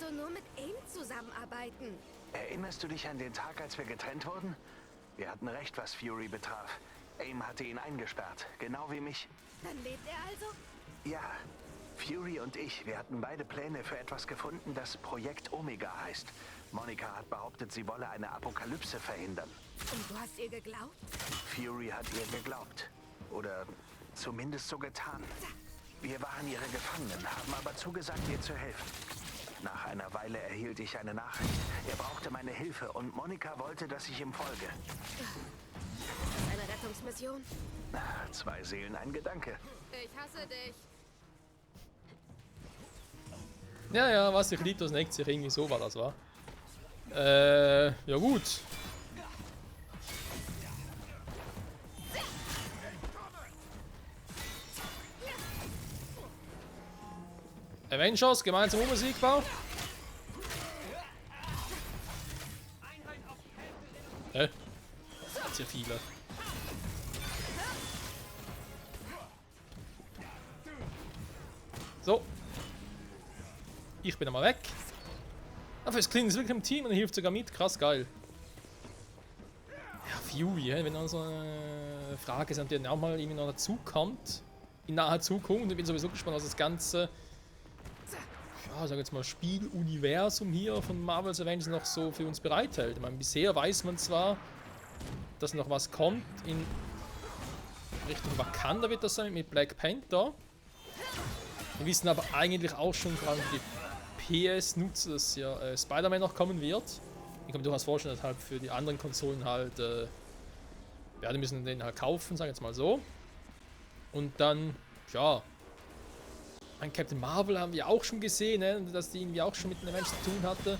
doch nur mit AIM zusammenarbeiten. Erinnerst du dich an den Tag, als wir getrennt wurden? Wir hatten recht, was Fury betraf. AIM hatte ihn eingesperrt, genau wie mich. Dann lebt er also? Ja, Fury und ich, wir hatten beide Pläne für etwas gefunden, das Projekt Omega heißt. Monica hat behauptet, sie wolle eine Apokalypse verhindern. Und du hast ihr geglaubt? Fury hat ihr geglaubt. Oder zumindest so getan. Wir waren ihre Gefangenen, haben aber zugesagt, ihr zu helfen. Nach einer Weile erhielt ich eine Nachricht. Er brauchte meine Hilfe und Monica wollte, dass ich ihm folge. Eine Rettungsmission? 2 Seelen, ein Gedanke. Ich hasse dich. Ja, was sich liebt, das neckt sich, irgendwie so war das, wa? Ja gut. Avengers, gemeinsam unbesiegbar. Das sind viele. So. Ich bin einmal weg. Aber es klingt wirklich im Team und er hilft sogar mit. Krass geil. Ja, Fury, wenn dann so eine Frage ist, die auch mal irgendwie noch dazu kommt. In naher Zukunft. Und ich bin sowieso gespannt, was das Ganze, ja, sag jetzt mal, Spieluniversum hier von Marvel's Avengers noch so für uns bereithält. Ich meine, bisher weiß man zwar, dass noch was kommt. In Richtung Wakanda wird das sein mit Black Panther. Wir wissen aber eigentlich auch schon, vor allem für die PS-Nutzer, dass ja Spider-Man noch kommen wird. Ich kann mir durchaus vorstellen, dass halt für die anderen Konsolen halt, ja, die müssen den halt kaufen, sagen wir jetzt mal so. Und dann, ja, ein Captain Marvel haben wir auch schon gesehen, ne, dass die irgendwie auch schon mit den Avengers zu tun hatte.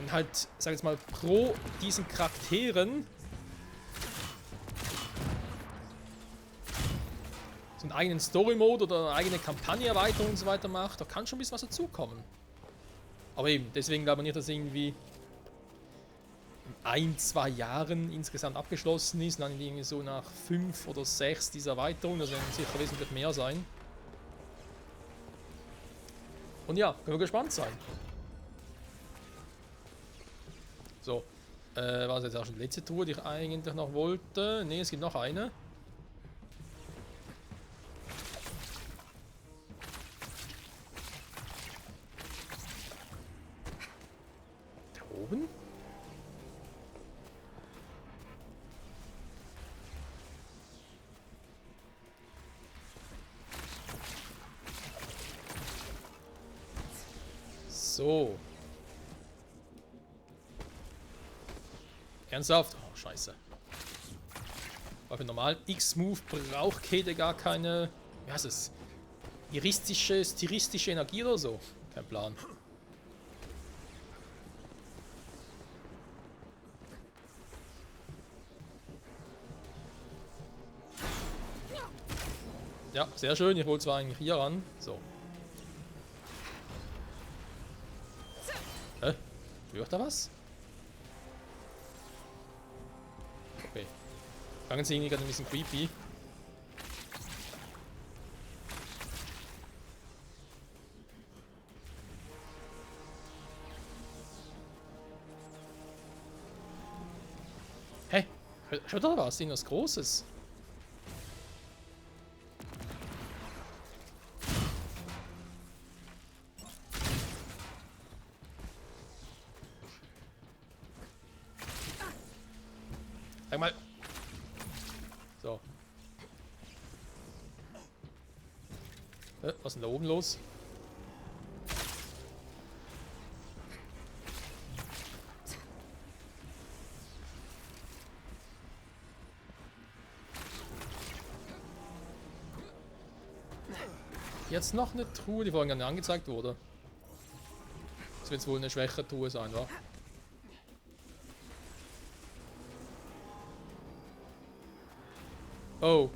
Und halt, sag ich jetzt mal, pro diesen Charakteren so einen eigenen Story-Mode oder eine eigene Kampagne-Erweiterung und so weiter macht, da kann schon ein bisschen was dazukommen. Aber eben, deswegen glaube ich nicht, dass irgendwie in 1-2 Jahren insgesamt abgeschlossen ist, dann irgendwie so nach 5 oder 6 dieser Erweiterung, das werden sicher wesentlich mehr sein. Und ja, können wir gespannt sein. So, war das jetzt auch schon die letzte Tour, die ich eigentlich noch wollte? Ne, es gibt noch eine. Oben? So. Ernsthaft? Oh, scheiße. Weil für normalen X-Move braucht Kede gar keine, wie heißt es? Stilistische Energie oder so. Kein Plan. Ja, sehr schön. Ich wollte zwar eigentlich hier ran. So. Hä? Wirkt da was? Okay. Fangen sie irgendwie gerade ein bisschen creepy. Hä? Schaut da was? Irgendwas Großes. Sag mal. So. Was ist denn da oben los? Jetzt noch eine Truhe, die vorhin gar nicht angezeigt wurde. Das wird wohl eine schwächere Truhe sein, wa? Oh.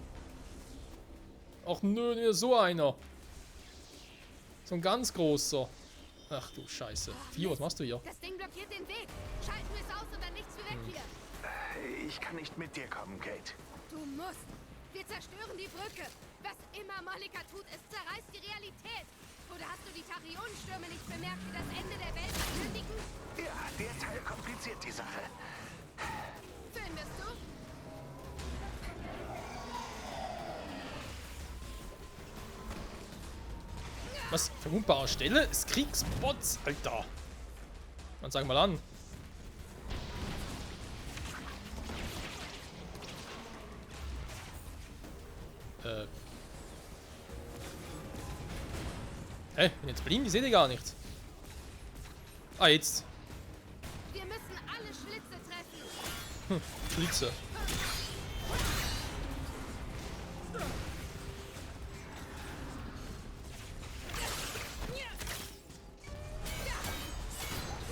Ach nö, nur so einer. So ein ganz großer. Ach du Scheiße. Fio, was machst du hier? Das Ding blockiert den Weg. Schalten wir es aus und dann nichts für weg hier. Ich kann nicht mit dir kommen, Kate. Du musst. Wir zerstören die Brücke. Was immer Monica tut, es zerreißt die Realität. Oder hast du die Tachionenstürme nicht bemerkt, die das Ende der Welt ankündigen? Ja, der Teil kompliziert die Sache. Findest du? Was? Verwundbare Stelle? Ist Kriegsbots? Alter. Dann sag mal an. Hä? Bin jetzt blind? Ich sehe die gar nicht. Ah, jetzt. Wir müssen alle Schlitze treffen. Schlitze.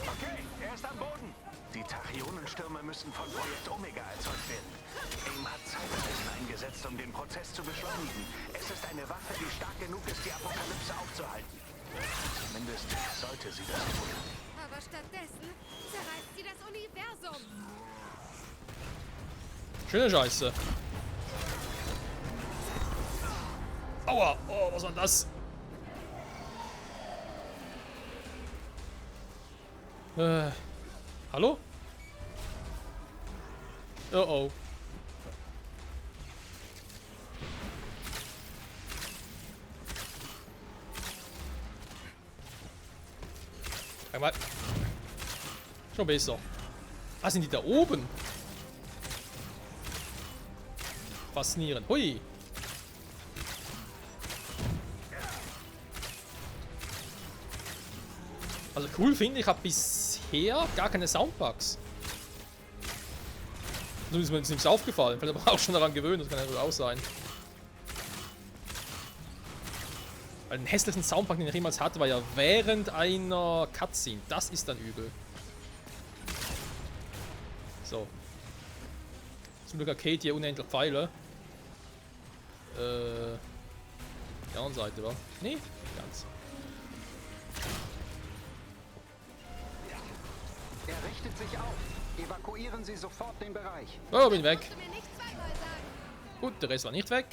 Okay, er ist am Boden. Die Tachionenstürme müssen von Projekt Omega erzeugt werden. AIM hat Zeitreisen eingesetzt, um den Prozess zu beschleunigen. Es ist eine Waffe, die stark genug ist, die Apokalypse aufzuhalten. Zumindest sollte sie das tun. Aber stattdessen zerreißt sie das Universum. Schöne Scheiße. Aua. Oh, was war das? Hallo? Oh oh. Einmal. Schon besser. Ah, sind die da oben? Faszinierend. Hui. Also cool finde ich, habe bisher gar keine Soundbugs. So ist mir jetzt nichts aufgefallen. Vielleicht aber auch schon daran gewöhnt, das kann ja wohl auch sein. Weil den hässlichen Soundbug, den ich jemals hatte, war ja während einer Cutscene. Das ist dann übel. So. Zum Glück Arcade hier unendlich Pfeile. Die andere Seite, wa? Nee, ganz. Er richtet sich auf. Evakuieren Sie sofort den Bereich. Oh, bin weg. Musst du mir nicht zweimal sagen. Gut, der Rest war nicht weg.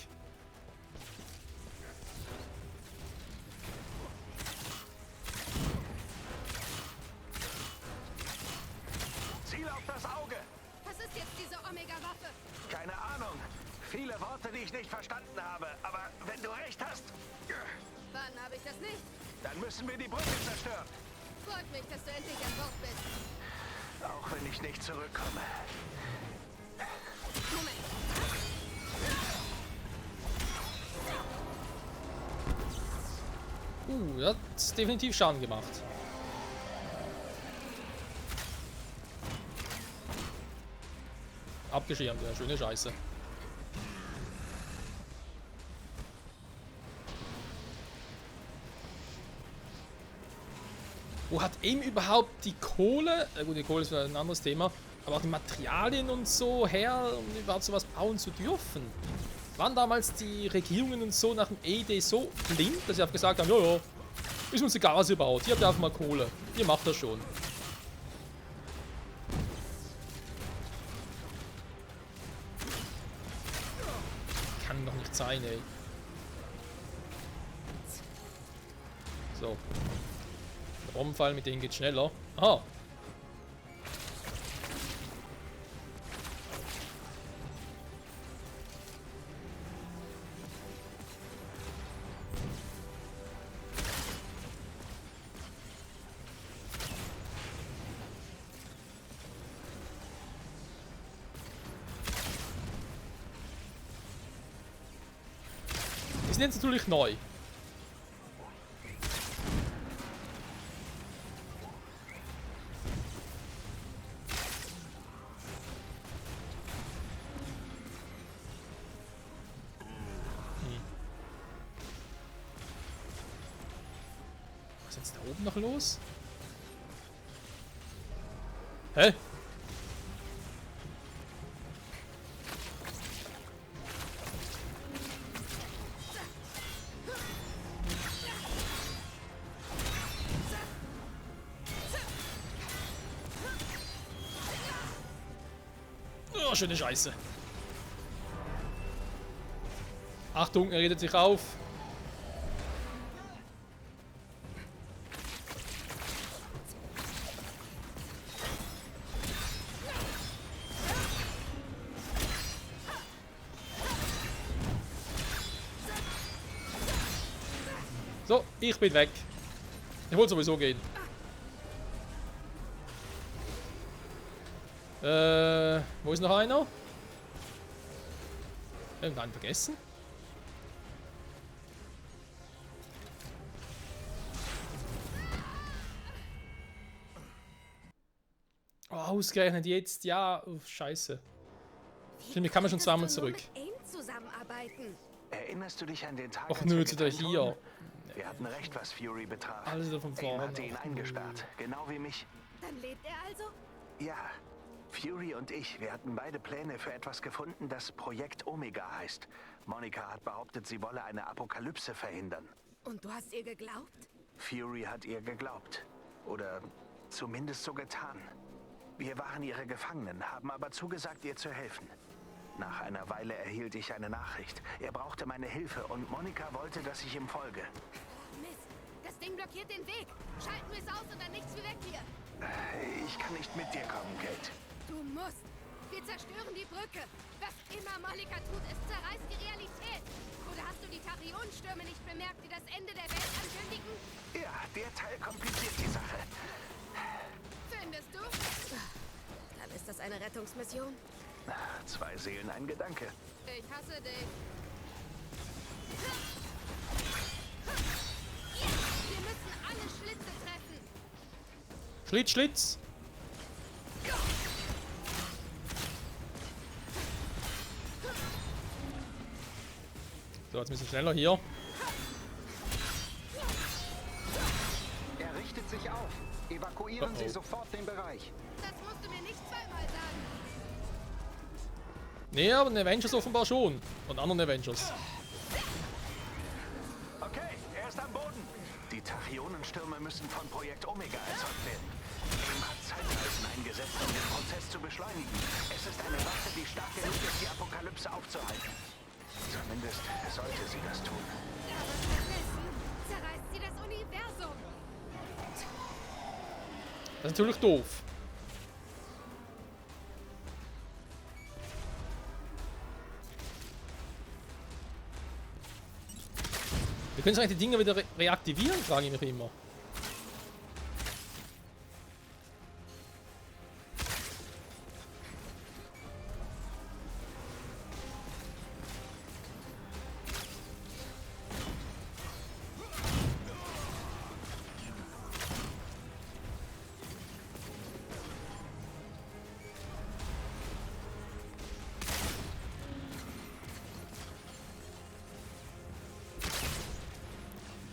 Ziel auf das Auge! Was ist jetzt diese Omega-Waffe? Keine Ahnung. Viele Worte, die ich nicht verstanden habe. Aber wenn du recht hast, Wann habe ich das nicht? dann müssen wir die Brücke zerstören. Freut mich, dass du endlich an Bord bist. Auch wenn ich nicht zurückkomme. Moment. Das hat definitiv Schaden gemacht. Abgeschirmt, ja, schöne Scheiße. Wo hat eben überhaupt die Kohle, gut, die Kohle ist ein anderes Thema, aber auch die Materialien und so her, um überhaupt sowas bauen zu dürfen? Waren damals die Regierungen und so nach dem ED so blind, dass sie einfach gesagt haben, ja, ist uns egal, was ihr baut, ihr habt einfach mal Kohle, ihr macht das schon. Kann doch nicht sein, ey. So. Bombenfall, mit denen geht schneller. Aha. Die sind jetzt natürlich neu. Was ist jetzt da oben noch los? Hä? Oh, schöne Scheiße. Achtung, er redet sich auf. So, ich bin weg. Ich wollte sowieso gehen. Wo ist noch einer? Irgendeinen vergessen? Oh, ausgerechnet jetzt. Ja, oh, scheiße. Stimmt, ich kann mir schon zweimal zurück. Zusammenarbeiten. Erinnerst du dich an den Tag, Och als nö, wir jetzt wieder getrennt hier. wurden? Wir hatten recht, was Fury betraf. Alles wieder von AIM vorne. hatte ihn eingesperrt, genau wie mich. Dann lebt er also? Ja, Fury und ich, wir hatten beide Pläne für etwas gefunden, das Projekt Omega heißt. Monica hat behauptet, sie wolle eine Apokalypse verhindern. Und du hast ihr geglaubt? Fury hat ihr geglaubt. Oder zumindest so getan. Wir waren ihre Gefangenen, haben aber zugesagt, ihr zu helfen. Nach einer Weile erhielt ich eine Nachricht. Er brauchte meine Hilfe und Monica wollte, dass ich ihm folge. Mist, das Ding blockiert den Weg. Schalten wir es aus und dann nichts wie weg hier. Ich kann nicht mit dir kommen, Kate. Du musst. Wir zerstören die Brücke. Was immer Monica tut, es zerreißt die Realität. Oder hast du die Tachyon-Stürme nicht bemerkt, die das Ende der Welt ankündigen? Ja, der Teil kompliziert die Sache. Findest du? Dann ist das eine Rettungsmission. 2 Seelen, ein Gedanke. Ich hasse dich. Wir müssen alle Schlitze treffen. Schlitz, Schlitz! So, jetzt müssen wir schneller hier. Er richtet sich auf. Evakuieren Sie sofort den Bereich. Das musst du mir nicht zweimal sagen. Nee, aber den Avengers offenbar schon. Und anderen Avengers. Okay, er ist am Boden. Die Tachionenstürme müssen von Projekt Omega erzeugt werden. AIM hat Zeitreisen eingesetzt, um den Prozess zu beschleunigen. Es ist eine Waffe, die stark genug ist, die Apokalypse aufzuhalten. Zumindest sollte sie das tun. Aber stattdessen zerreißt sie das Universum. Das ist natürlich doof. Wir können eigentlich die Dinger wieder reaktivieren, frage ich mich immer.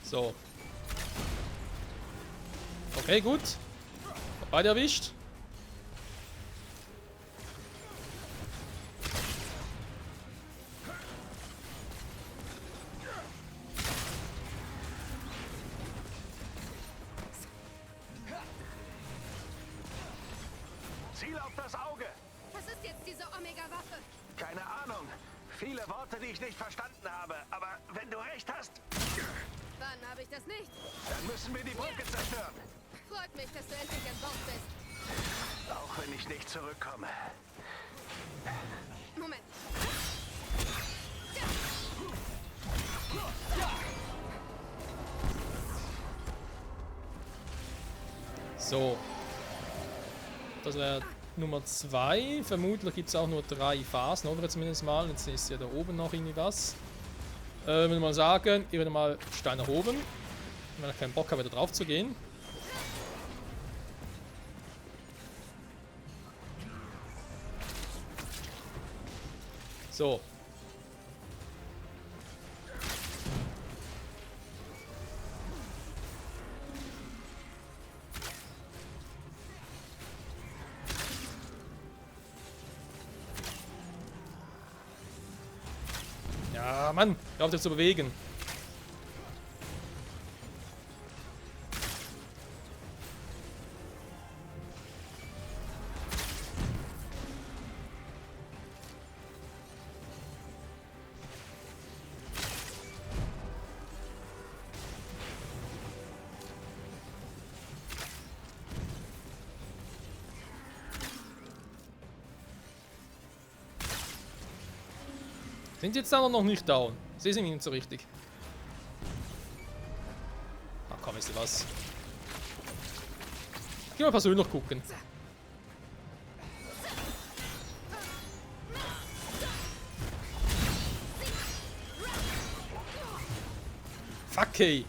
So. Okay, gut. Beide erwischt. Ziel auf das Auge! Was ist jetzt diese Omega-Waffe? Keine Ahnung. Viele Worte, die ich nicht verstanden habe. Aber wenn du recht hast, Wann habe ich das nicht? dann müssen wir die Brücke zerstören. Freut mich, dass du endlich an Bord bist. Auch wenn ich nicht zurückkomme. Moment. So. Das wäre Nummer 2. Vermutlich gibt es auch nur 3 Phasen, oder zumindest mal. Jetzt ist ja da oben noch irgendwie was. Würde mal sagen, ich würde mal Stein nach oben. Wenn ich keinen Bock habe, wieder drauf zu gehen. So. Ja, Mann, hör auf dich zu bewegen. Sind jetzt aber noch nicht down? Sie sind nicht so richtig. weißt du was? Geh mal persönlich gucken. Fuck, ey.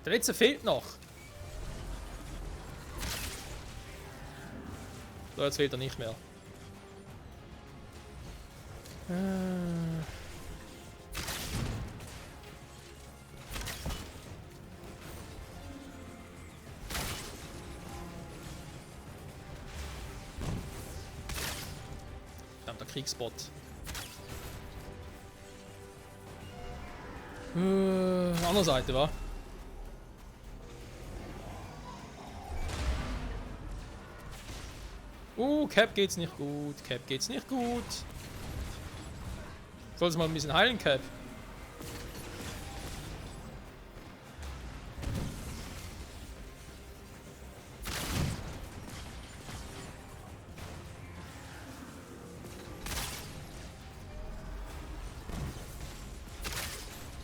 Der letzte fehlt noch. So, jetzt fehlt er nicht mehr. Verdammter Kriegsbot. Andere Seite, wa? Cap geht's nicht gut. Cap geht's nicht gut. Sollst mal ein bisschen heilen, Cap.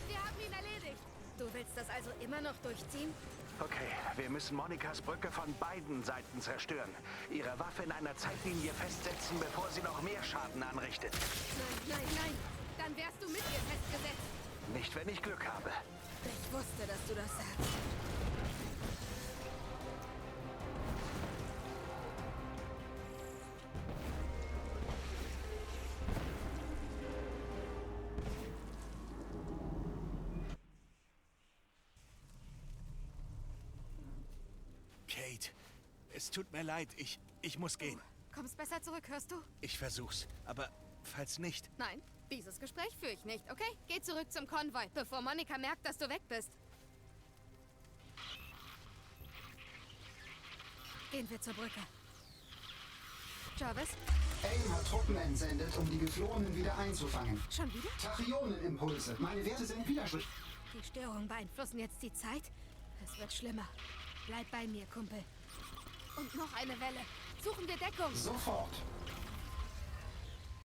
Wir haben ihn erledigt. Du willst das also immer noch durchziehen? Okay, wir müssen Monikas Brücke von beiden Seiten zerstören. Ihre Waffe in einer Zeitlinie festsetzen, bevor sie noch mehr Schaden anrichtet. Nein, nein, nein. Dann wärst du mit ihr festgesetzt. Nicht, wenn ich Glück habe. Ich wusste, dass du das sagst. Kate, es tut mir leid, ich muss gehen. Kommst besser zurück, hörst du? Ich versuch's, aber falls nicht... Nein, dieses Gespräch führe ich nicht, okay? Geh zurück zum Konvoi, bevor Monika merkt, dass du weg bist. Gehen wir zur Brücke. Jarvis? AIM hat Truppen entsendet, um die Geflohenen wieder einzufangen. Schon wieder? Tachyonenimpulse. Meine Werte sind widersprüchlich. Die Störungen beeinflussen jetzt die Zeit. Es wird schlimmer. Bleib bei mir, Kumpel. Und noch eine Welle. Suchen wir Deckung. Sofort.